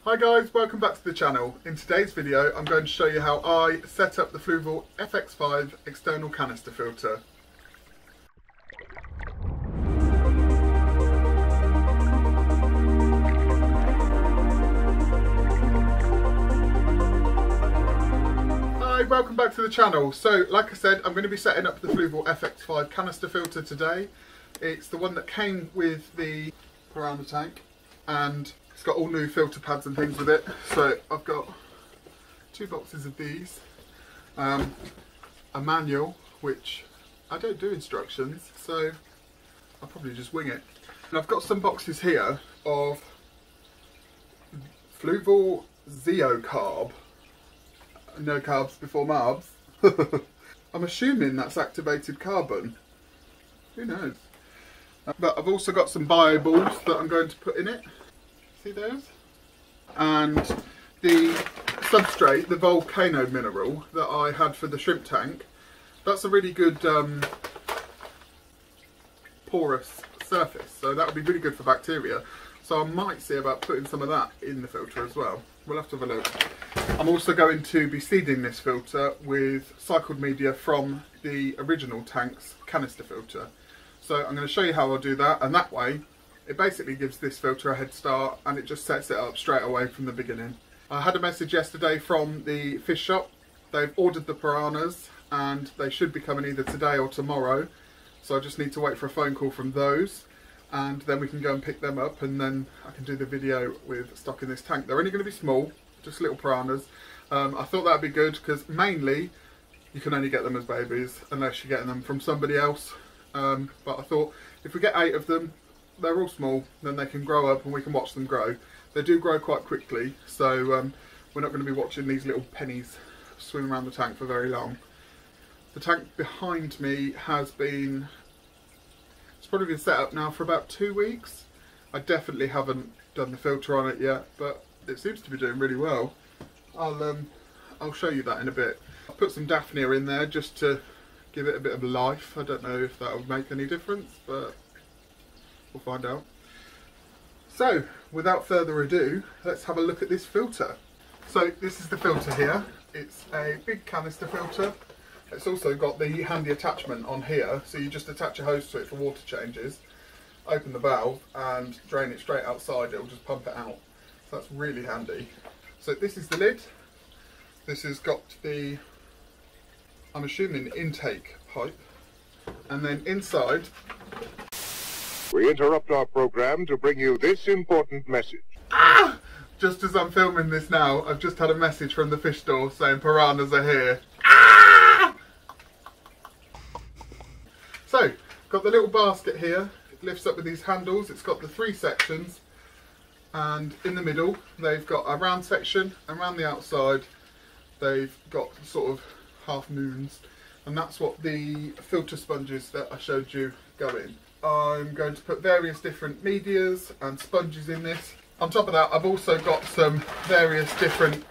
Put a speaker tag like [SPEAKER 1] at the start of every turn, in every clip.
[SPEAKER 1] Hi guys, welcome back to the channel. In today's video I'm going to show you how I set up the Fluval FX5 external canister filter. Hi, welcome back to the channel. So like I said, I'm going to be setting up the Fluval FX5 canister filter today. It's the one that came with the Piranha tank and it's got all new filter pads and things with it. So I've got 2 boxes of these, a manual, which I don't do instructions, so I'll probably just wing it. And I've got some boxes here of Fluval Zeo Carb. No carbs before marbs. I'm assuming that's activated carbon. Who knows? But I've also got some bio balls that I'm going to put in it. See those? And the substrate, the volcano mineral that I had for the shrimp tank, that's a really good porous surface, so that would be really good for bacteria. So I might see about putting some of that in the filter as well. We'll have to have a look. I'm also going to be seeding this filter with cycled media from the original tank's canister filter. So I'm going to show you how I'll do that, and that way it basically gives this filter a head start and it just sets it up straight away from the beginning. I had a message yesterday from the fish shop. They've ordered the piranhas and they should be coming either today or tomorrow. So I just need to wait for a phone call from those and then we can go and pick them up, and then I can do the video with stocking this tank. They're only going to be small, just little piranhas. I thought that'd be good because mainly you can only get them as babies unless you're getting them from somebody else. But I thought if we get 8 of them, they're all small, then they can grow up and we can watch them grow. They do grow quite quickly, so we're not going to be watching these little pennies swim around the tank for very long. The tank behind me has been, it's probably been set up now for about 2 weeks. I definitely haven't done the filter on it yet, but it seems to be doing really well. I'll show you that in a bit. I'll put some Daphnia in there just to give it a bit of life. I don't know if that will make any difference, but we'll find out. So without further ado, let's have a look at this filter. So this is the filter here. It's a big canister filter. It's also got the handy attachment on here, so you just attach a hose to it for water changes, open the valve and drain it straight outside. It'll just pump it out. So that's really handy. So this is the lid. This has got the, I'm assuming, intake pipe, and then inside
[SPEAKER 2] we interrupt our program to bring you this important message.
[SPEAKER 1] Ah! Just as I'm filming this now, I've just had a message from the fish store saying piranhas are here. Ah! So, got the little basket here. It lifts up with these handles. It's got the 3 sections, and in the middle they've got a round section, and around the outside they've got sort of half moons, and that's what the filter sponges that I showed you go in. I'm going to put various different medias and sponges in this. On top of that, I've also got some various different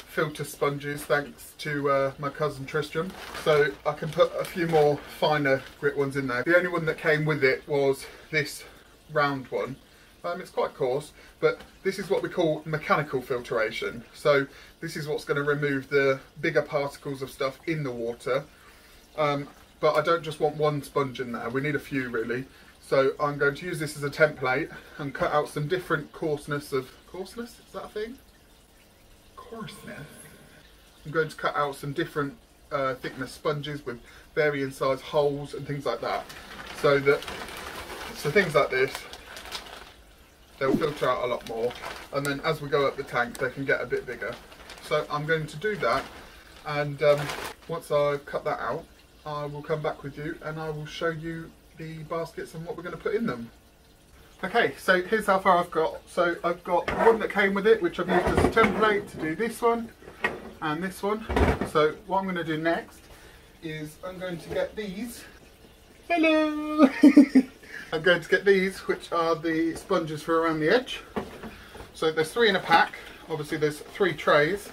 [SPEAKER 1] filter sponges thanks to my cousin Tristram, so I can put a few more finer grit ones in there. The only one that came with it was this round one. It's quite coarse, but this is what we call mechanical filtration. So this is what's going to remove the bigger particles of stuff in the water. But I don't just want one sponge in there, we need a few really. So I'm going to use this as a template and cut out some different coarseness of, coarseness, is that a thing? Coarseness. I'm going to cut out some different thickness sponges with varying size holes and things like that. So things like this, they'll filter out a lot more, and then as we go up the tank they can get a bit bigger. So I'm going to do that, and once I've cut that out I will come back with you and I will show you the baskets and what we're going to put in them. Okay, so here's how far I've got. So I've got the one that came with it, which I've used as a template to do this one and this one. So what I'm going to do next is I'm going to get these. Hello! I'm going to get these, which are the sponges for around the edge. So there's 3 in a pack. Obviously there's 3 trays,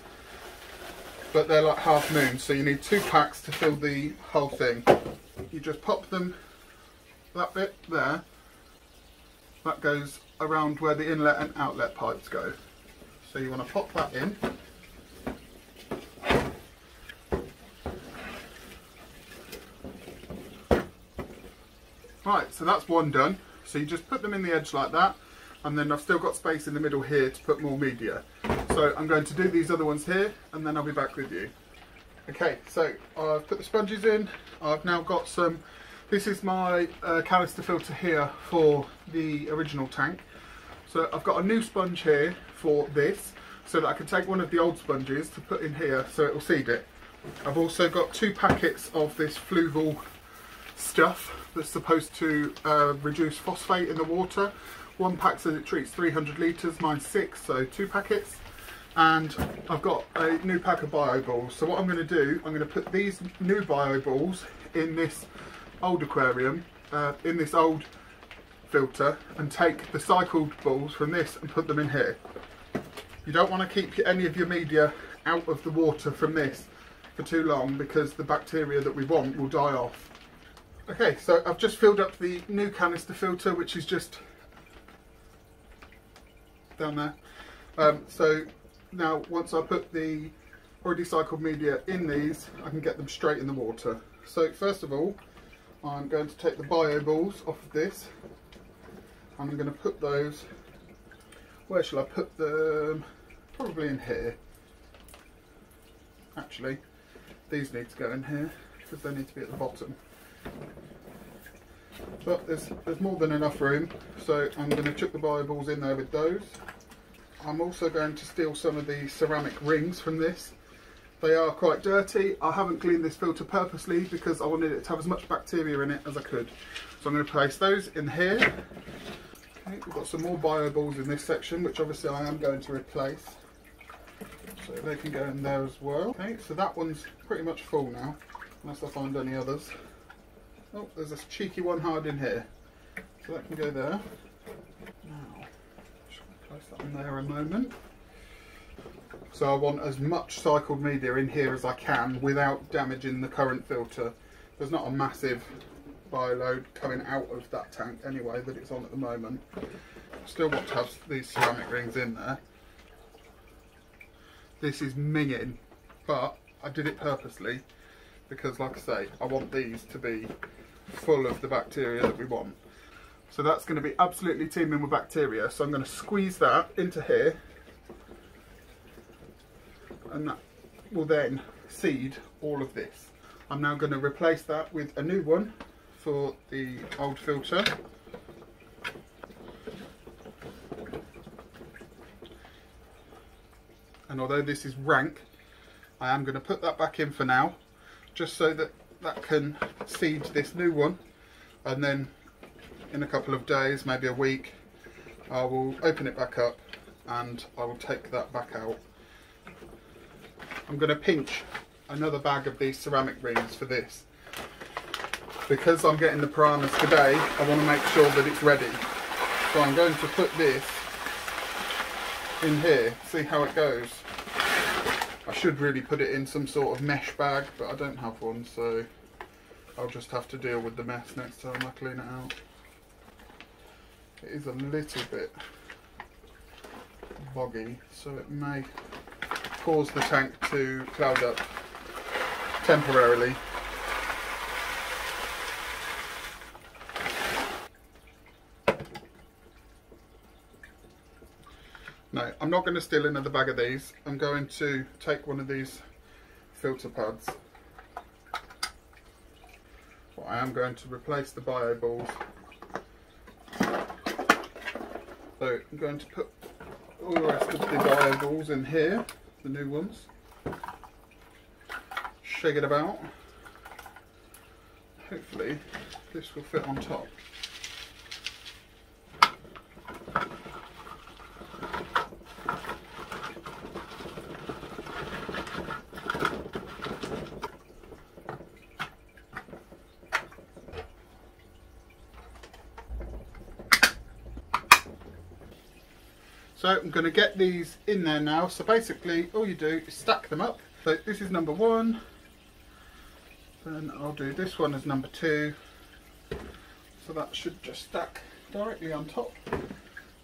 [SPEAKER 1] but they're like half moons, so you need 2 packs to fill the whole thing. You just pop them, that bit there, that goes around where the inlet and outlet pipes go. So you want to pop that in. Right, so that's one done. So you just put them in the edge like that, and then I've still got space in the middle here to put more media. So I'm going to do these other ones here, and then I'll be back with you. Okay, so I've put the sponges in. I've now got some, this is my canister filter here for the original tank. So I've got a new sponge here for this, so that I can take one of the old sponges to put in here so it will seed it. I've also got 2 packets of this Fluval stuff that's supposed to reduce phosphate in the water. One pack says it treats 300 litres, mine's 6, so 2 packets. And I've got a new pack of bio balls. So what I'm going to do, I'm going to put these new bio balls in this old aquarium, in this old filter, and take the cycled balls from this and put them in here. You don't want to keep any of your media out of the water from this for too long, because the bacteria that we want will die off. Okay, so I've just filled up the new canister filter, which is just down there. So now once I put the already cycled media in these, I can get them straight in the water. So first of all, I'm going to take the bio balls off of this. I'm going to put those, where shall I put them? Probably in here. Actually, these need to go in here because they need to be at the bottom. But there's more than enough room, so I'm going to chuck the bio balls in there with those. I'm also going to steal some of the ceramic rings from this. They are quite dirty. I haven't cleaned this filter purposely because I wanted it to have as much bacteria in it as I could. So I'm going to place those in here. Okay, we've got some more bio balls in this section, which obviously I am going to replace. So they can go in there as well. Okay, so that one's pretty much full now, unless I find any others. Oh, there's a cheeky one hard in here. So that can go there. Now, place that in there a moment. So I want as much cycled media in here as I can without damaging the current filter. There's not a massive bio load coming out of that tank anyway that it's on at the moment. I still want to have these ceramic rings in there. This is minging, but I did it purposely because, like I say, I want these to be full of the bacteria that we want. So that's going to be absolutely teeming with bacteria. So I'm going to squeeze that into here, and that will then seed all of this. I'm now going to replace that with a new one for the old filter. And although this is rank, I am going to put that back in for now, just so that that can seed this new one, and then in a couple of days, maybe a week, I will open it back up and I will take that back out. I'm going to pinch another bag of these ceramic rings for this. Because I'm getting the piranhas today, I want to make sure that it's ready. So I'm going to put this in here, see how it goes. I should really put it in some sort of mesh bag, but I don't have one, so I'll just have to deal with the mess next time I clean it out. It is a little bit boggy, so it may cause the tank to cloud up temporarily. No, I'm not going to steal another bag of these. I'm going to take one of these filter pads. Well, I am going to replace the bio balls. So I'm going to put all the rest of the bio balls in here, the new ones. Shake it about. Hopefully this will fit on top. So I'm going to get these in there now. So basically all you do is stack them up. So this is number 1. Then I'll do this one as number 2. So that should just stack directly on top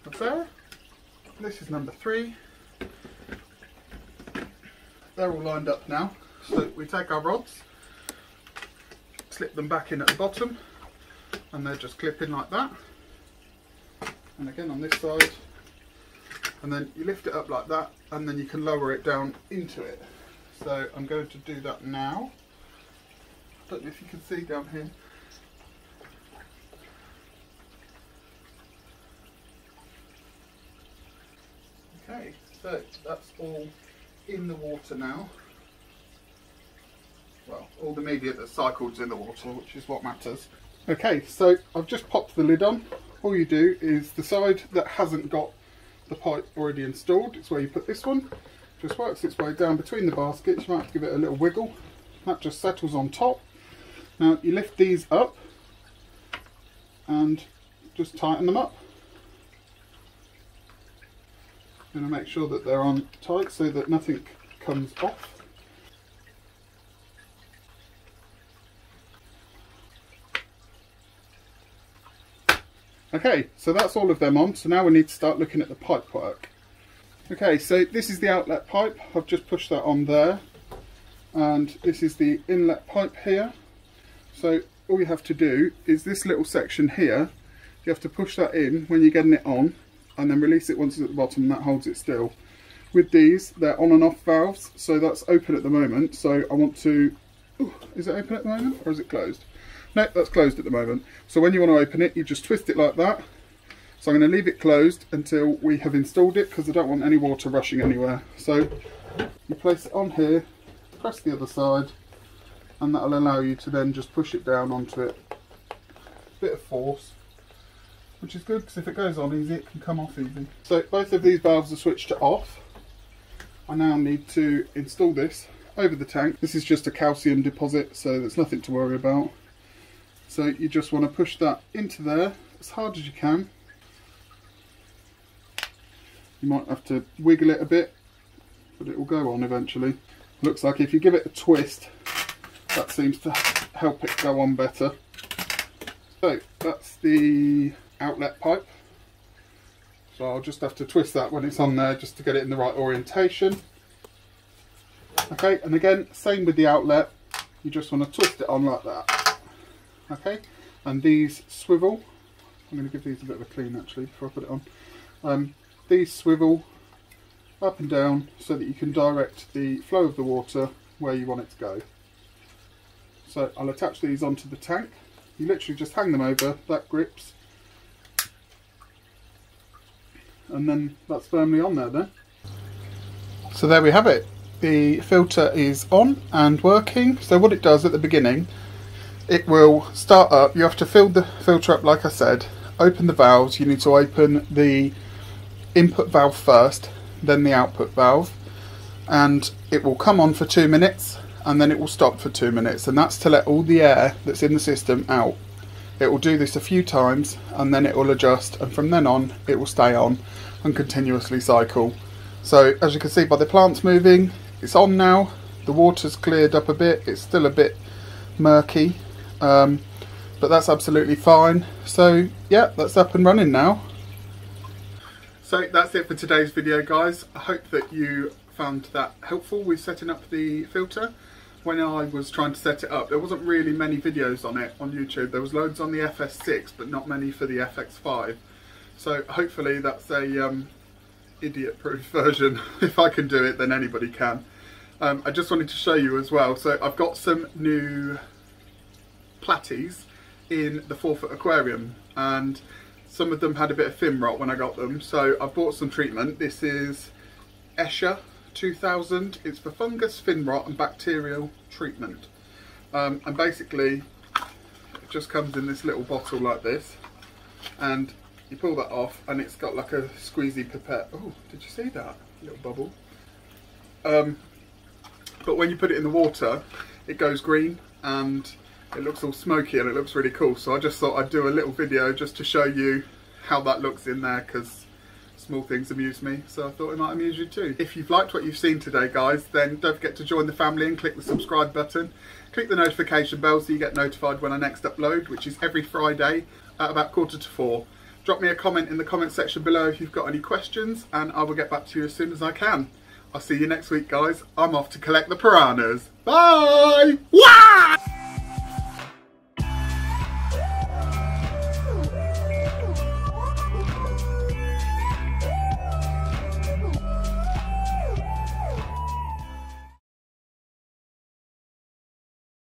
[SPEAKER 1] of there. This is number 3. they're all lined up now. So we take our rods, slip them back in at the bottom, and they're just clipping like that. And again on this side, and then you lift it up like that, and then you can lower it down into it. So I'm going to do that now. I don't know if you can see down here. Okay, so that's all in the water now. Well, all the media that cycles in the water, which is what matters. Okay, so I've just popped the lid on. All you do is the side that hasn't got the pipe already installed, it's where you put this one. Just works its way down between the baskets. You might have to give it a little wiggle. That just settles on top. Now you lift these up and just tighten them up. I'm going to make sure that they're on tight so that nothing comes off. Okay, so that's all of them on, so now we need to start looking at the pipe work. Okay, so this is the outlet pipe, I've just pushed that on there, and this is the inlet pipe here. So all you have to do is this little section here, you have to push that in when you're getting it on, and then release it once it's at the bottom, and that holds it still. With these, they're on and off valves, so that's open at the moment, so I want to... Ooh, is it open at the moment, or is it closed? No, that's closed at the moment. So when you want to open it, you just twist it like that. So I'm going to leave it closed until we have installed it, because I don't want any water rushing anywhere. So you place it on here, press the other side, and that'll allow you to then just push it down onto it. Bit of force, which is good, because if it goes on easy, it can come off easy. So both of these valves are switched to off. I now need to install this over the tank. This is just a calcium deposit, so there's nothing to worry about. So you just want to push that into there as hard as you can. You might have to wiggle it a bit, but it will go on eventually. Looks like if you give it a twist, that seems to help it go on better. So that's the outlet pipe. So I'll just have to twist that when it's on there just to get it in the right orientation. Okay, and again, same with the outlet. You just want to twist it on like that. Okay, and these swivel. I'm going to give these a bit of a clean actually before I put it on. These swivel up and down so that you can direct the flow of the water where you want it to go. So I'll attach these onto the tank. You literally just hang them over, that grips, and then that's firmly on there then. So there we have it. The filter is on and working. So what it does at the beginning, it will start up. You have to fill the filter up like I said, open the valves. You need to open the input valve first, then the output valve, and it will come on for 2 minutes and then it will stop for 2 minutes, and that's to let all the air that's in the system out. It will do this a few times and then it will adjust, and from then on it will stay on and continuously cycle. So as you can see by the plants moving, it's on now. The water's cleared up a bit, it's still a bit murky, but that's absolutely fine. So yeah, that's up and running now. So that's it for today's video, guys. I hope that you found that helpful with setting up the filter. When I was trying to set it up, there wasn't really many videos on it on YouTube. There was loads on the FS6 but not many for the FX5. So hopefully that's a idiot proof version. If I can do it, then anybody can. I just wanted to show you as well, so I've got some new platies in the 4-foot aquarium, and some of them had a bit of fin rot when I got them, so I bought some treatment. This is Escher 2000. It's for fungus, fin rot and bacterial treatment, and basically it just comes in this little bottle like this, and you pull that off and it's got like a squeezy pipette. Oh, did you see that little bubble? But when you put it in the water, it goes green and it looks all smoky and it looks really cool. So I just thought I'd do a little video just to show you how that looks in there, because small things amuse me, so I thought it might amuse you too. If you've liked what you've seen today, guys, then don't forget to join the family and click the subscribe button. Click the notification bell so you get notified when I next upload, which is every Friday at about 3:45. Drop me a comment in the comment section below if you've got any questions, and I will get back to you as soon as I can. I'll see you next week, guys. I'm off to collect the piranhas. Bye! Wow!